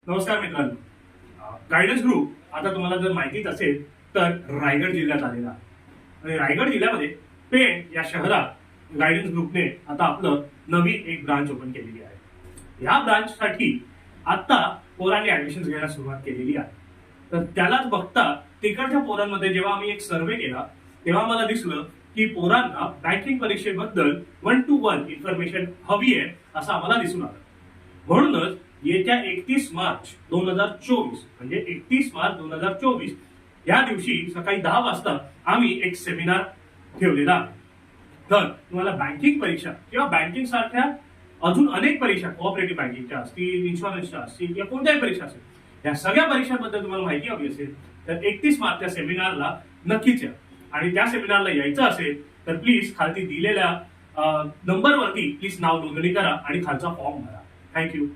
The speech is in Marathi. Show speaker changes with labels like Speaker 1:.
Speaker 1: नमस्कार मित्रांनो, गायडन्स ग्रुप आता तुम्हाला जर माहितीच असेल तर रायगड जिल्ह्यात आलेला आहे आणि रायगड जिल्ह्यामध्ये पेण या शहरात गायडन्स ग्रुपने आता आपलं नवीन एक ब्रांच ओपन केलेली आहे। या ब्रांचसाठी आता पोरांनी ऍडमिशन घ्यायला सुरुवात केलेली आहे। तर त्यालाच बघता तिकडच्या पोरांमध्ये जेव्हा आम्ही एक सर्वे केला तेव्हा मला दिसलं की पोरांना बँकिंग परीक्षेबद्दल 1 to 1 इन्फॉर्मेशन हवी आहे असं आम्हाला दिसून आलं। म्हणूनच येत्या 31 मार्च 2024 म्हणजे 31 मार्च 2024 या दिवशी सकाळी 10 वाजता आम्ही एक सेमिनार ठेवलेला आहे। तर तुम्हाला बँकिंग परीक्षा किंवा बँकिंग सारख्या अजून अनेक परीक्षा, कोऑपरेटिव्ह बँकिंगच्या असतील, इन्शुरन्सच्या असतील किंवा कोणत्याही परीक्षा असतील, या सगळ्या परीक्षांबद्दल तुम्हाला माहिती हवी असेल तर 31 मार्चच्या सेमिनारला नक्कीच या। आणि त्या सेमिनारला यायचं असेल तर प्लीज खालती दिलेल्या नंबरवरती प्लीज नाव नोंदणी करा आणि खालचा फॉर्म भरा। थँक्यू।